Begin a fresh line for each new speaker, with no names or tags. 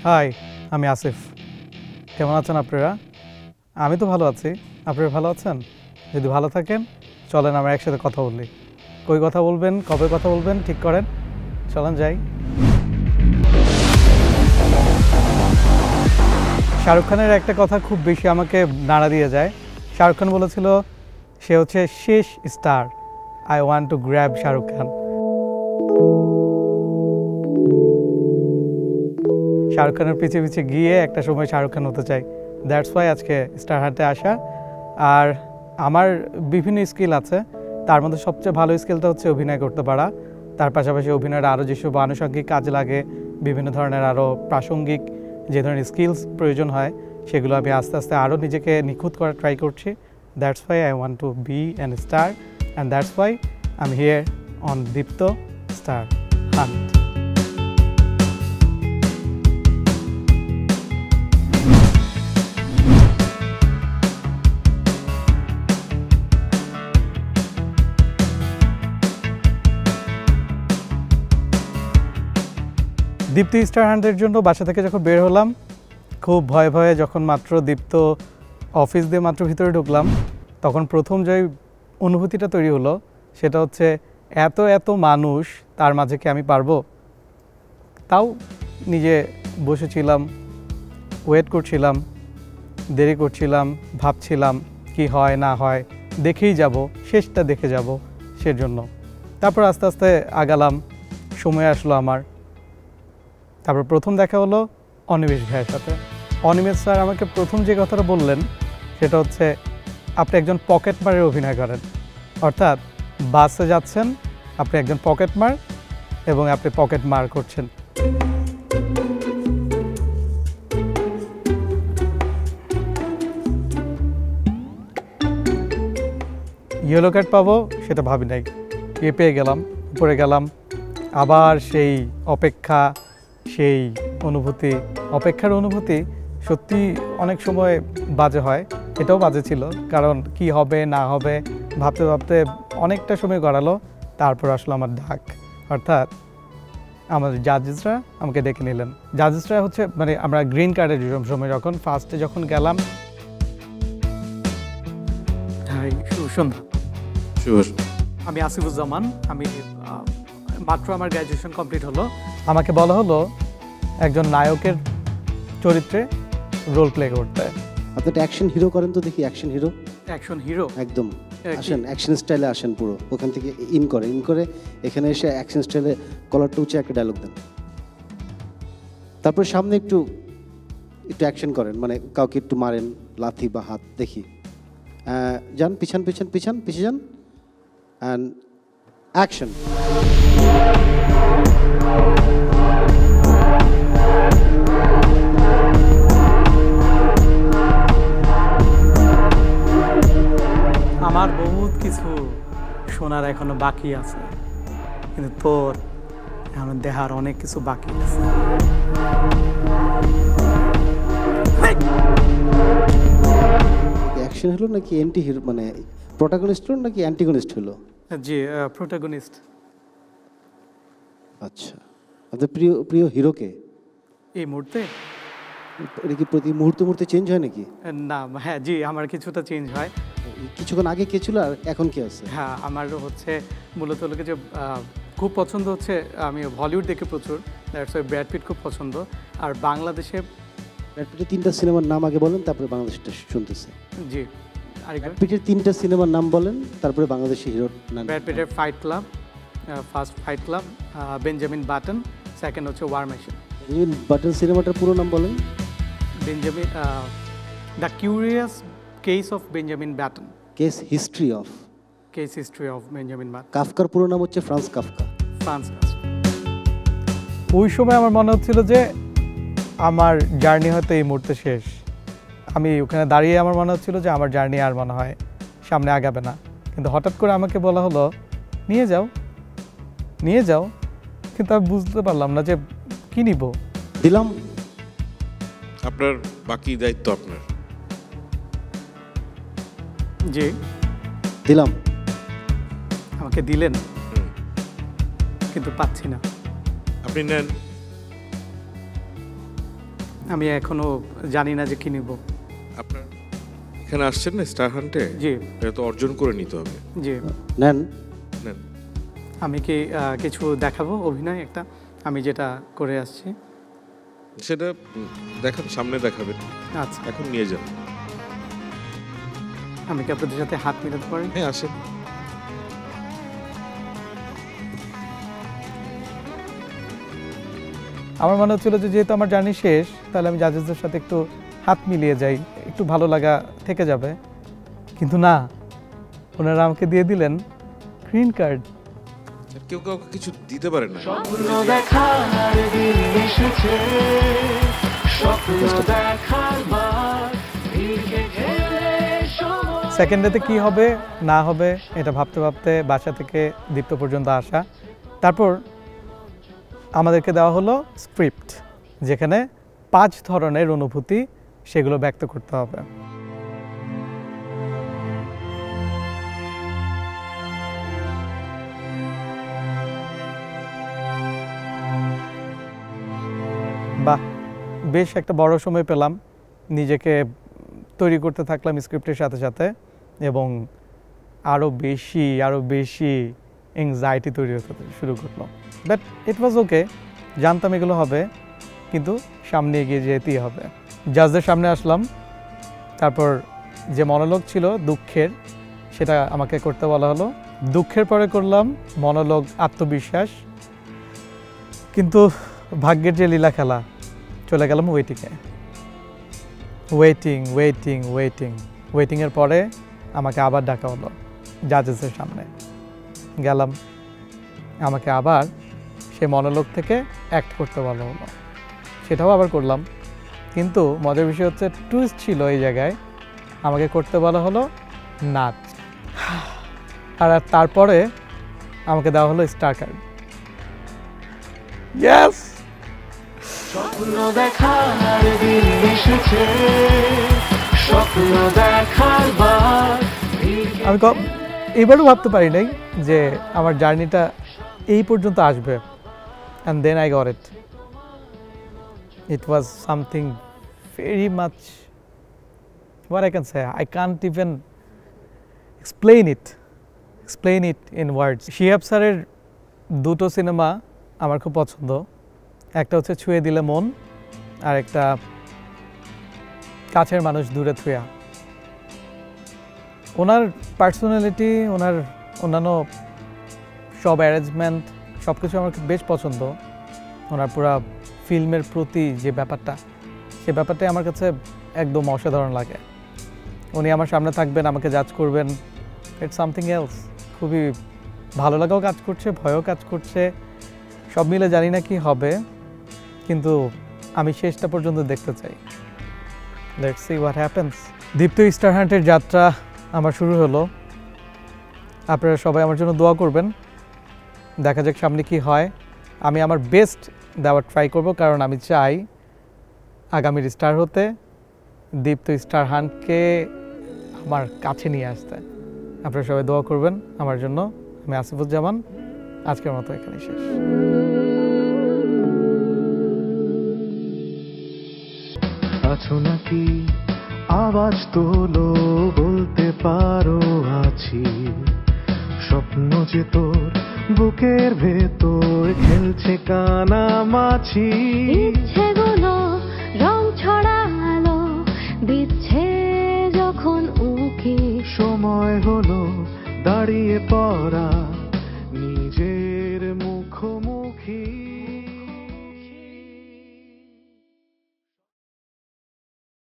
High, আমি আসিফ। কেমন আছেন আপনারা? আমি তো ভালো আছি। আপনারা ভালো আছেন? যদি ভালো থাকেন চলেন আমরা একসাথে কথা বলি। কই কথা বলবেন, কবে কথা বলবেন ঠিক করেন। চলেন যাই। শাহরুখ খানের একটা কথা খুব বেশি আমাকে নাড়া দিয়ে যায়। শাহরুখ খান বলেছিল সে হচ্ছে শেষ star. I want to grab Shahrukh Khan. Shahrukh খানের পিছিয়ে পিছিয়ে গিয়ে একটা সময় শাহরুখ খান হতে চাই। দ্যাটস ওয়াই আজকে স্টার হান্টে আসা। আর আমার বিভিন্ন স্কিল আছে, তার মধ্যে সবচেয়ে ভালো স্কিলটা হচ্ছে অভিনয় করতে পারা। তার পাশাপাশি অভিনয়ের আরও যেসব আনুষঙ্গিক কাজে লাগে, বিভিন্ন ধরনের আরও প্রাসঙ্গিক যে ধরনের স্কিলস প্রয়োজন হয়, সেগুলো আমি আস্তে আস্তে আরও নিজেকে নিখুঁত করার ট্রাই করছি। That's why I want to be an star and that's why I am here on Deepto star hunt. Deepti star হান্টের জন্য বাসা থেকে যখন বের হলাম, খুব ভয়ে ভয়ে যখন মাত্র দীপ্ত অফিস দিয়ে মাত্র ভিতরে ঢুকলাম, তখন প্রথম যে অনুভূতিটা তৈরি হলো সেটা হচ্ছে এত এত মানুষ, তার মাঝে কি আমি পারবো? তাও নিজে বসেছিলাম, ওয়েট করছিলাম, দেরি করছিলাম, ভাবছিলাম কি হয় না হয়, দেখেই যাব, শেষটা দেখে যাব সেজন্য। তারপর আস্তে আস্তে আগালাম, সময় আসলো আমার। তারপর প্রথম দেখা হলো অনিমেষ ভাইয়ের সাথে। অনিমেষ স্যার আমাকে প্রথম যে কথাটা বললেন সেটা হচ্ছে আপনি একজন পকেট মারের অভিনয় করেন। অর্থাৎ বাসে যাচ্ছেন, আপনি একজন পকেট মার এবং আপনি পকেট মার করছেন। ইয়েলো কার্ড পাবো সেটা ভাবি নাই, পেয়ে গেলাম, উপরে গেলাম। আবার সেই অপেক্ষা, সেই অনুভূতি, অপেক্ষার অনুভূতি সত্যি অনেক সময় বাজে হয়। এটাও বাজে ছিল, কারণ কি হবে না হবে ভাবতে ভাবতে অনেকটা সময় গড়ালো। তারপর আসলো আমার ডাক, অর্থাৎ আমাদের জাজেসরা আমাকে ডেকে নিলেন। জাজেসরা হচ্ছে মানে আমরা গ্রিন কার্ডের সময় যখন ফার্স্টে যখন গেলাম। আমি আসিফুজ্জামান, আমি মাত্র আমার গ্র্যাজুয়েশন কমপ্লিট হলো। আমাকে বলা হলো একজন নায়কের চরিত্রে রোল প্লে করতে।
আপনি একটা অ্যাকশন হিরো করেন তো দেখি। অ্যাকশন হিরো,
অ্যাকশন হিরো
একদম আসেন, অ্যাকশন স্টাইলে আসেন পুরো। ওখান থেকে ইন করে এখানে এসে অ্যাকশন স্টাইলে কলারটা উঁচে একটা ডায়লগ দেন। তারপর সামনে একটু অ্যাকশন করেন, মানে কাউকে একটু মারেন, লাথি বা হাত দেখি। যান পিছিয়ে যান অ্যান্ড অ্যাকশন।
আমার বহুত কিছু শোনার এখনো বাকি আছে, কিন্তু তোর এখন দেখার অনেক কিছু বাকি আছে।
অ্যাকশন হলো নাকি অ্যান্টি হিরো, মানে প্রোটাগনিস্ট হলো নাকি অ্যান্টিগনিস্ট হলো?
জি, প্রোটাগনিস্ট।
আচ্ছা, আপনার প্রিয় হিরোকে
এই মুহূর্তে?
এটা কি প্রতি মুহূর্তে চেঞ্জ হয় নাকি?
না, হ্যাঁ জি, আমার কিছুটা চেঞ্জ হয়।
কিছুক্ষণ আগে কে ছিল আর এখন কে আছে?
হ্যাঁ, আমার হচ্ছে মূলত লোকে যে খুব পছন্দ হচ্ছে, আমি হলিউড দেখে প্রচুর, দ্যাটস ওয়াই ব্র্যাড পিট খুব পছন্দ। আর বাংলাদেশে
ব্র্যাড পিটের 3টা সিনেমার নাম আগে বলেন, তারপরে বাংলাদেশটা শুনতেছে।
জি,
ব্র্যাড পিটের 3টা সিনেমার নাম বলেন, তারপরে বাংলাদেশি হিরোর নাম।
ব্র্যাড পিটের Fight Club, first Fight Club, Benjamin Button, second হচ্ছে ওয়ার মেশিন।
বেঞ্জামিন বাটন সিনেমাটার পুরো নাম বলেন।
Benjamin, the curious case of Benjamin Button.
Case history of
Benjamin Button.
কাফকার পুরো নাম হচ্ছে ফ্রান্স কাফকা।
ওই সময় আমার মনে হচ্ছিল যে আমার জার্নি হয়তো এই মুহূর্তে শেষ। আমি ওখানে দাঁড়িয়ে আমার মনে হচ্ছিল যে আমার জার্নি আর মনে হয় সামনে আগাবে না। কিন্তু হঠাৎ করে আমাকে বলা হলো নিয়ে যাও, কিন্তু আমি বুঝতে পারলাম না যে কি নিব।
দিলাম
আপনার বাকি দায়িত্ব আপনার।
জি,
দিলাম।
আমাকে দিলেন, কিন্তু পাচ্ছি না।
আপনি নেন।
আমি এখনো জানি না যে কি নিব।
আপনার এখানে আসছেন না স্টার হান্টে,
জি
এটা তো অর্জন করে নিতে হবে।
জি।
নেন।
নেন।
আমি কি কিছু দেখাবো অভিনয় একটা, আমি যেটা করে আসছি?
সেটা দেখান, সামনে দেখাবেন।
আচ্ছা,
এখন নিয়ে যান।
আমি কি আপনাদের সাথে হাত মিলাতে পারি?
হ্যাঁ আসেন।
আমার মনে হচ্ছিল যে যেহেতু আমার জার্নি শেষ, তাহলে আমি জাজেসদের সাথে একটু হাত মিলিয়ে যাই, একটু ভালো লাগা থেকে যাবে। কিন্তু না, ওনারা আমাকে দিয়ে দিলেন গ্রিন কার্ড।
কেউ কাউকে কিছু দিতে পারে না।
সেকেন্ড ডেতে কী হবে না হবে এটা ভাবতে ভাবতে বাসা থেকে দীপ্ত পর্যন্ত আসা। তারপর আমাদেরকে দেওয়া হলো স্ক্রিপ্ট, যেখানে 5 ধরনের অনুভূতি সেগুলো ব্যক্ত করতে হবে। বাহ, বেশ একটা বড় সময় পেলাম, নিজেকে তৈরি করতে থাকলাম স্ক্রিপ্টের সাথে সাথে, এবং আরও বেশি এংজাইটি তৈরি হতে শুরু করলো। বাট ইট ওয়াজ ওকে, জানতাম এগুলো হবে, কিন্তু সামনে এগিয়ে যেতেই হবে। জাজদের সামনে আসলাম, তারপর যে মনোলগ ছিল দুঃখের, সেটা আমাকে করতে বলা হলো। দুঃখের পরে করলাম মনোলগ আত্মবিশ্বাস, কিন্তু ভাগ্যের যে লীলা খেলা, চলে গেলাম ওয়েটিংয়ে। ওয়েটিংয়ের পরে আমাকে আবার ডাকা হলো জাজেসের সামনে। গেলাম, আমাকে আবার সে মনোলগ থেকে অ্যাক্ট করতে বলা হলো, সেটাও আবার করলাম। কিন্তু মজার বিষয় হচ্ছে টুইস্ট ছিল এই জায়গায়, আমাকে করতে বলা হলো নাচ। আর তারপরে আমাকে দেওয়া হলো স্টার কার্ড। ইয়েস,
স্বপ্ন দেখার দিন এসেছে, স্বপ্ন দেখার বার।
আমি এবারও ভাবতে পারি নাই যে আমার জার্নিটা এই পর্যন্ত আসবে। And then I got it. It was something very much, what I can say, I can't even explain it in words. Shihab স্যারের 2টো সিনেমা আমার খুব পছন্দ, একটা হচ্ছে ছুঁয়ে দিলে মন, আর একটা কাছের মানুষ দূরে থুয়া। ওনার পার্সোনালিটি, ওনার অন্যান্য সব অ্যারেঞ্জমেন্ট, সব কিছু আমার বেশ পছন্দ। ওনার পুরা ফিল্মের প্রতি যে ব্যাপারটা, সে ব্যাপারটাই আমার কাছে একদম অসাধারণ লাগে। উনি আমার সামনে থাকবেন, আমাকে জাজ করবেন, ইটস সামথিং এলস। খুবই ভালো লাগাও কাজ করছে, ভয়ও কাজ করছে, সব মিলে জানি না কি হবে, কিন্তু আমি শেষটা পর্যন্ত দেখতে চাই। Let's see what happens. Deepto star হান্টের যাত্রা আমার শুরু হলো। আপনারা সবাই আমার জন্য দোয়া করবেন, দেখা যাক সামনে কি হয়। আমি আমার বেস্ট দেওয়ার ট্রাই করব, কারণ আমি চাই আগামীর স্টার হতে, দীপ্ত স্টার হান্টকে আমার কাছে নিয়ে আসতে। আপনারা সবাই দোয়া করবেন আমার জন্য। আমি আসিফুজ্জামান, আজকের মতো এখানে শেষ।
আছো নাকি আওয়াজ তোলো, বলতে পারো আছি। স্বপ্ন যে তোর বুকের ভেতর খেলছে কানামাছি।
ইচ্ছেগুলো রং ছড়ালো, দিচ্ছে যখন উকি।
সময় হলো দাঁড়িয়ে পড়া,